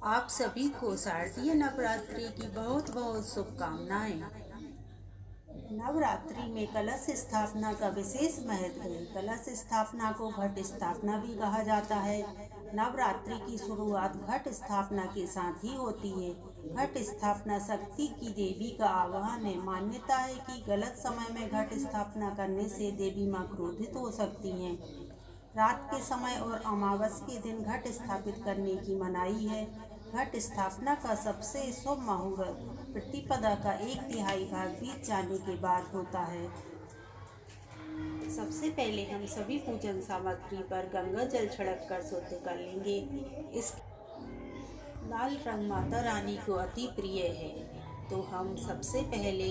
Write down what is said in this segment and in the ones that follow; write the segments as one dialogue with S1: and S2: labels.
S1: आप सभी को शारदीय नवरात्रि की बहुत बहुत शुभकामनाएं। नवरात्रि में कलश स्थापना का विशेष महत्व है। कलश स्थापना को घट स्थापना भी कहा जाता है। नवरात्रि की शुरुआत घट स्थापना के साथ ही होती है। घट स्थापना शक्ति की देवी का आवाहन है। मान्यता है कि गलत समय में घट स्थापना करने से देवी मां क्रोधित हो सकती हैं। रात के समय और अमावस के दिन घट स्थापित करने की मनाही है। घट स्थापना का सबसे शुभ मुहूर्त प्रतिपदा का 1/3 भाग बीत जाने के बाद होता है। सबसे पहले हम सभी पूजन सामग्री पर गंगा जल छिड़क कर शुद्ध कर लेंगे। इस लाल रंग माता रानी को अति प्रिय है, तो हम सबसे पहले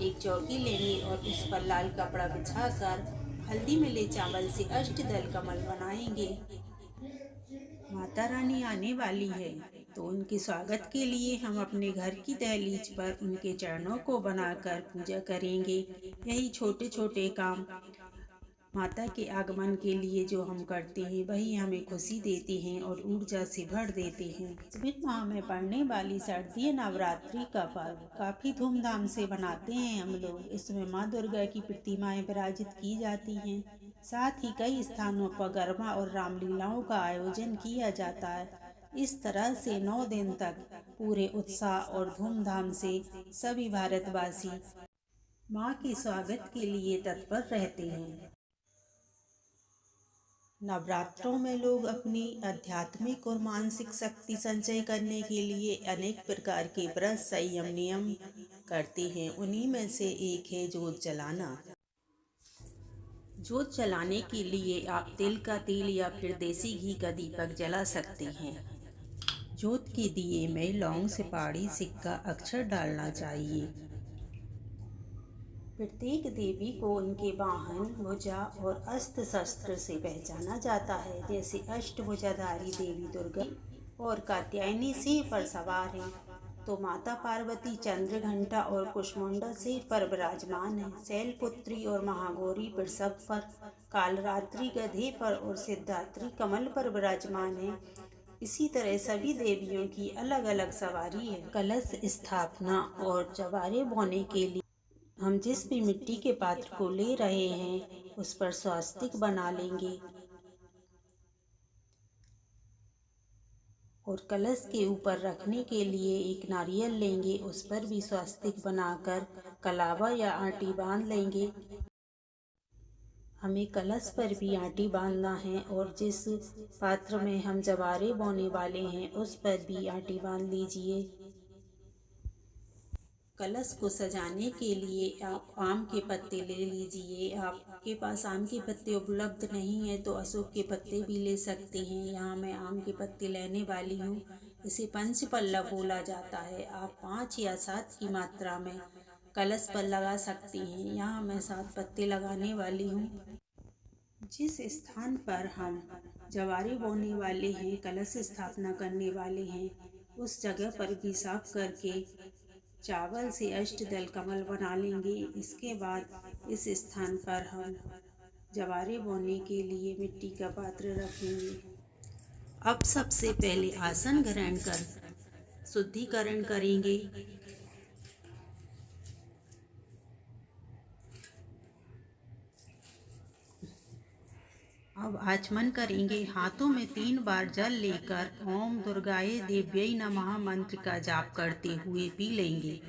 S1: एक चौकी लेंगे और उस पर लाल कपड़ा बिछाकर हल्दी मिले चावल से अष्टदल कमल बनाएंगे। माता रानी आने वाली है, तो उनके स्वागत के लिए हम अपने घर की दहलीज पर उनके चरणों को बनाकर पूजा करेंगे। यही छोटे छोटे काम माता के आगमन के लिए जो हम करते हैं, वही हमें खुशी देते हैं और ऊर्जा से भर देते हैं। श्रावण माह में पड़ने वाली शारदीय नवरात्रि का पर्व काफी धूमधाम से मनाते हैं हम लोग। इसमें माँ दुर्गा की प्रतिमाएं विराजित की जाती हैं। साथ ही कई स्थानों पर गरबा और रामलीलाओं का आयोजन किया जाता है। इस तरह से 9 दिन तक पूरे उत्साह और धूमधाम से सभी भारतवासी माँ के स्वागत के लिए तत्पर रहते हैं। नवरात्रों में लोग अपनी आध्यात्मिक और मानसिक शक्ति संचय करने के लिए अनेक प्रकार के व्रत संयम नियम करते हैं। उन्हीं में से एक है जोत जलाना। जोत जलाने के लिए आप तिल का तेल या फिर देसी घी का दीपक जला सकते हैं। जोत के दिए में लौंग, सुपारी, सिक्का, अक्षर डालना चाहिए। प्रत्येक देवी को उनके वाहन, भुजा और अस्त्र शस्त्र से पहचाना जाता है। जैसे अष्टभुजाधारी देवी दुर्गा और कात्यायनी सिंह पर सवार है, तो माता पार्वती चंद्र घंटा और कुष्मांडा सिंह पर विराजमान है। शैलपुत्री और महागौरी वृषभ पर, कालरात्रि गधे पर और सिद्धात्री कमल पर विराजमान है। इसी तरह सभी देवियों की अलग अलग सवारी है। कलश स्थापना और चवारे बोने के लिए हम जिस भी मिट्टी के पात्र को ले रहे हैं, उस पर स्वास्तिक बना लेंगे और कलश के ऊपर रखने के लिए एक नारियल लेंगे। उस पर भी स्वास्तिक बनाकर कलावा या आटी बांध लेंगे। हमें कलश पर भी आटी बांधना है और जिस पात्र में हम जवारे बोने वाले हैं, उस पर भी आटी बांध लीजिए। कलश को सजाने के लिए आप आम के पत्ते ले लीजिए। आपके पास आम के पत्ते उपलब्ध नहीं है तो अशोक के पत्ते भी ले सकते हैं। यहाँ मैं आम के पत्ते लेने वाली हूँ। इसे पंचपल्लव बोला जाता है। आप 5 या 7 की मात्रा में कलश पर लगा सकती हैं। यहाँ मैं 7 पत्ते लगाने वाली हूँ। जिस स्थान पर हम जवारे बोने वाले हैं, कलश स्थापना करने वाले हैं, उस जगह पर भी साफ करके चावल से अष्टदल कमल बना लेंगे। इसके बाद इस स्थान पर हम जवारे बोने के लिए मिट्टी का पात्र रखेंगे। अब सबसे पहले आसन ग्रहण कर शुद्धिकरण करेंगे। अब आचमन करेंगे। हाथों में 3 बार जल लेकर ओम दुर्गाये देव्यै नमः मंत्र का जाप करते हुए पी लेंगे।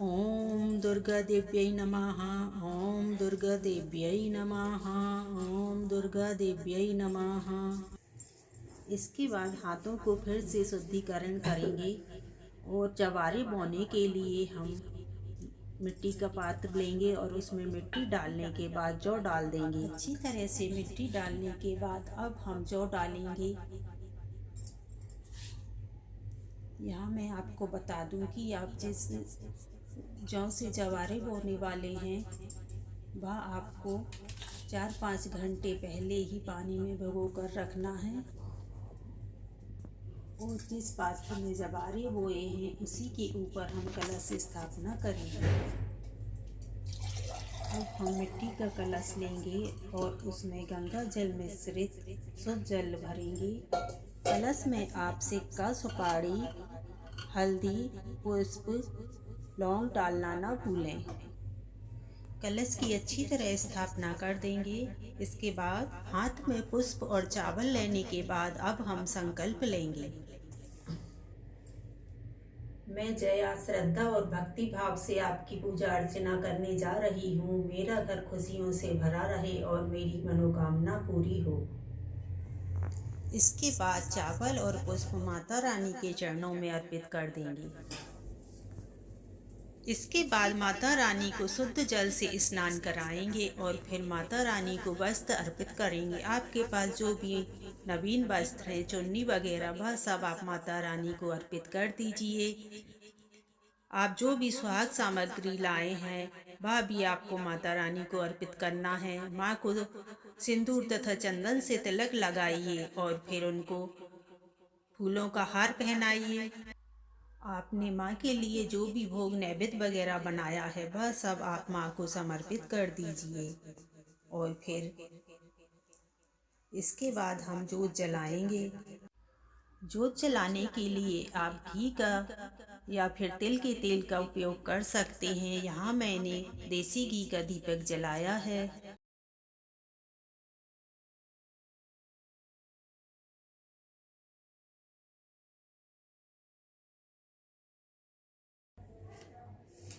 S1: ओम दुर्गा देव्यै नमः, ओम दुर्गा देव्यै नमः, ओम दुर्गा देव्यै नमः। इसके बाद हाथों को फिर से शुद्धिकरण करेंगे और जवारे बोने के लिए हम मिट्टी का पात्र लेंगे और उसमें मिट्टी डालने के बाद जौ डाल देंगे। अच्छी तरह से मिट्टी डालने के बाद अब हम जौ डालेंगे। यहाँ मैं आपको बता दूं कि आप जिस जौ से जवारे बोने वाले हैं, वह आपको 4-5 घंटे पहले ही पानी में भिगो कर रखना है और जिस पात्र में जवारे बोए हैं, उसी के ऊपर हम कलश स्थापना करेंगे। अब हम मिट्टी का कलश लेंगे और उसमें गंगा जल मिश्रित शुद्ध जल भरेंगे कलश में आप सिक्का, सुपारी, हल्दी, पुष्प, लौंग डालना ना भूलें। कलश की अच्छी तरह स्थापना कर देंगे। इसके बाद हाथ में पुष्प और चावल लेने के बाद अब हम संकल्प लेंगे। मैं जया श्रद्धा और भक्ति भाव से आपकी पूजा अर्चना करने जा रही हूँ। मेरा घर खुशियों से भरा रहे और मेरी मनोकामना पूरी हो। इसके बाद चावल और पुष्प माता रानी के चरणों में अर्पित कर देंगे। इसके बाद माता रानी को शुद्ध जल से स्नान कराएंगे और फिर माता रानी को वस्त्र अर्पित करेंगे। आपके पास जो भी नवीन वस्त्र है, चुन्नी वगैरह, वह सब आप माता रानी को अर्पित कर दीजिए। आप जो भी सुहाग सामग्री लाए हैं वह भी आपको माता रानी को अर्पित करना है। माँ को सिंदूर तथा चंदन से तिलक लगाइए और फिर उनको फूलों का हार पहनाइए। आपने माँ के लिए जो भी भोग नैवेद्य वगैरह बनाया है वह सब आप माँ को समर्पित कर दीजिए। और फिर इसके बाद हम जोत जलाएंगे। जोत जलाने के लिए आप घी का या फिर तिल के तेल का उपयोग कर सकते हैं। यहाँ मैंने देसी घी का दीपक जलाया है।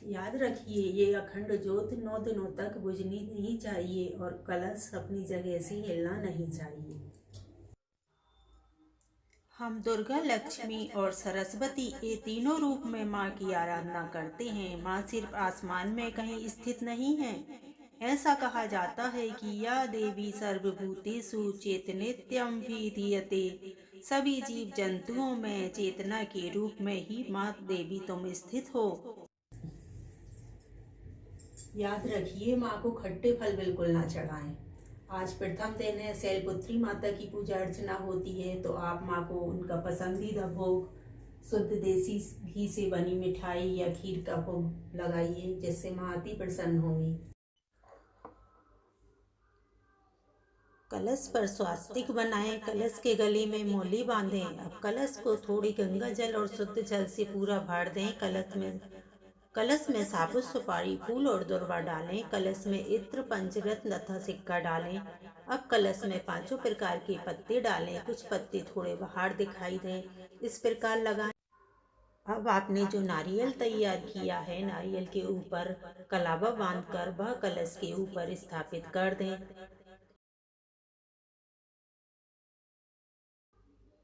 S1: याद रखिए, ये अखंड ज्योत 9 दिनों तक बुझनी नहीं चाहिए और कलश अपनी जगह से हिलना नहीं चाहिए। हम दुर्गा, लक्ष्मी और सरस्वती ये तीनों रूप में माँ की आराधना करते हैं। माँ सिर्फ आसमान में कहीं स्थित नहीं है। ऐसा कहा जाता है कि या देवी सर्वभूतेषु चैतन्यम विधीयते। सभी जीव जंतुओं में चेतना के रूप में ही माँ देवी तुम स्थित हो। याद रखिए, माँ को खट्टे फल बिल्कुल ना चढ़ाएं। आज प्रथम दिन है, शैलपुत्री माता की पूजा अर्चना होती है, तो आप माँ को उनका पसंदीदा भोग शुद्ध देसी घी से बनी मिठाई या खीर का भोग लगाइए, जिससे माँ अति प्रसन्न होंगी। कलश पर स्वास्तिक बनाएं, कलश के गले में मौली बांधें। अब कलश को थोड़ी गंगा जल और शुद्ध जल से पूरा भर दें। कलश में साबुत सुपारी, फूल और दुर्वा डालें। कलश में इत्र, पंचरत्न तथा सिक्का डालें। अब कलश में 5 प्रकार के पत्ते डालें। कुछ पत्ते थोड़े बाहर दिखाई दें, इस प्रकार लगाएं। अब आपने जो नारियल तैयार किया है, नारियल के ऊपर कलावा बांधकर वह कलश के ऊपर स्थापित कर दें।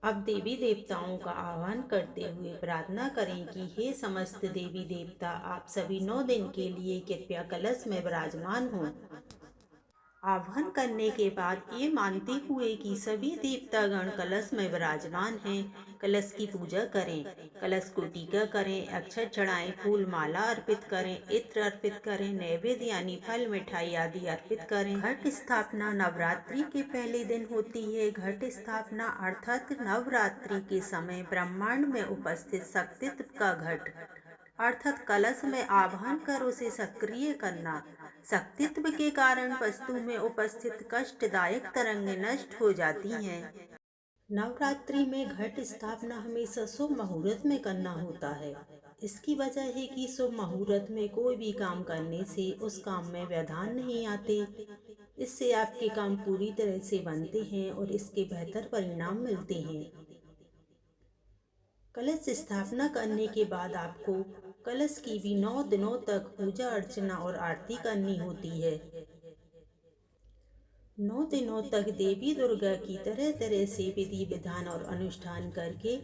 S1: अब देवी देवताओं का आह्वान करते हुए प्रार्थना करें कि हे समस्त देवी देवता, आप सभी 9 दिन के लिए कृपया कलश में विराजमान हों। आह्वान करने के बाद ये मानते हुए कि सभी देवतागण कलश में विराजमान हैं, कलश की पूजा करें। कलश को टीका करें, अक्षत चढ़ाएं, फूल माला अर्पित करें, इत्र अर्पित करें, नैवेद्य यानी फल मिठाई आदि अर्पित करें। घट स्थापना नवरात्रि के पहले दिन होती है। घट स्थापना अर्थात नवरात्रि के समय ब्रह्मांड में उपस्थित शक्तित्व का घट अर्थात कलश में आवाहन कर उसे सक्रिय करना। शक्तित्व के कारण वस्तु में उपस्थित कष्टदायक तरंगें नष्ट हो जाती हैं। नवरात्रि में घट स्थापना हमेशा शुभ मुहूर्त में करना होता है। इसकी वजह है कि शुभ मुहूर्त में कोई भी काम करने से उस काम में व्यवधान नहीं आते। इससे आपके काम पूरी तरह से बनते हैं और इसके बेहतर परिणाम मिलते हैं। कलश स्थापना करने के बाद आपको कलश की भी 9 दिनों तक पूजा अर्चना और आरती करनी होती है। 9 दिनों तक देवी दुर्गा की तरह तरह से विधि विधान और अनुष्ठान करके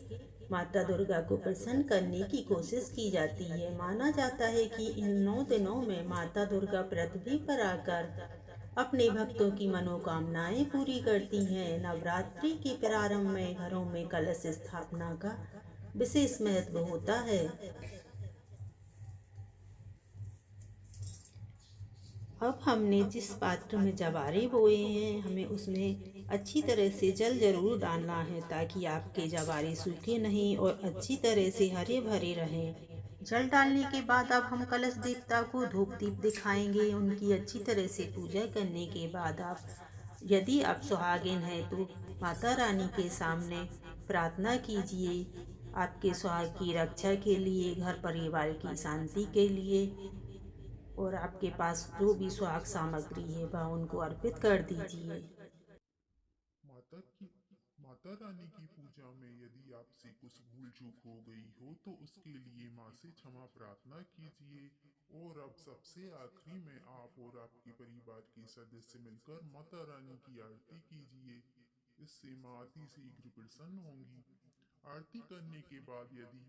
S1: माता दुर्गा को प्रसन्न करने की कोशिश की जाती है। माना जाता है कि इन 9 दिनों में माता दुर्गा पृथ्वी पर आकर अपने भक्तों की मनोकामनाएं पूरी करती हैं। नवरात्रि के प्रारंभ में घरों में कलश स्थापना का विशेष महत्व होता है। अब हमने जिस पात्र में जवारे बोए हैं, हमें उसमें अच्छी तरह से जल जरूर डालना है ताकि आपके जवारे सूखे नहीं और अच्छी तरह से हरे भरे रहें। जल डालने के बाद अब हम कलश देवता को धूप दीप दिखाएंगे। उनकी अच्छी तरह से पूजा करने के बाद आप, यदि आप सुहागिन हैं तो माता रानी के सामने प्रार्थना कीजिए आपके स्वास्थ्य की रक्षा के लिए, घर परिवार की शांति के लिए, और आपके पास जो भी स्वास्थ्य सामग्री है वह उनको अर्पित कर दीजिए।
S2: माता की माता रानी की पूजा में यदि आपसे कुछ भूल चूक हो गई हो तो उसके लिए माँ से क्षमा प्रार्थना कीजिए। और अब सबसे आखिरी में आप और आपके परिवार के सदस्य मिलकर माता रानी की आरती कीजिए। इससे माँ अति शीघ्र प्रसन्न होंगी। आरती करने के बाद यदि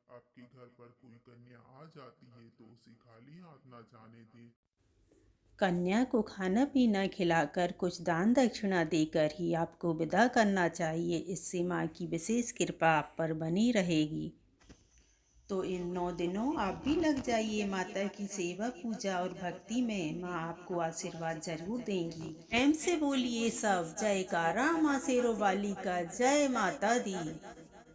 S2: आपके घर पर कोई कन्या आ जाती है तो उसे खाली हाथ ना जाने दें।
S1: कन्या को खाना पीना खिलाकर कुछ दान दक्षिणा देकर ही आपको विदा करना चाहिए। इससे माँ की विशेष कृपा आप पर बनी रहेगी। तो इन 9 दिनों आप भी लग जाइए माता की सेवा, पूजा और भक्ति में। माँ आपको आशीर्वाद जरूर देंगी। प्रेम से बोलिए सब जयकारा माँ शेरों वाली का, जय माता दी।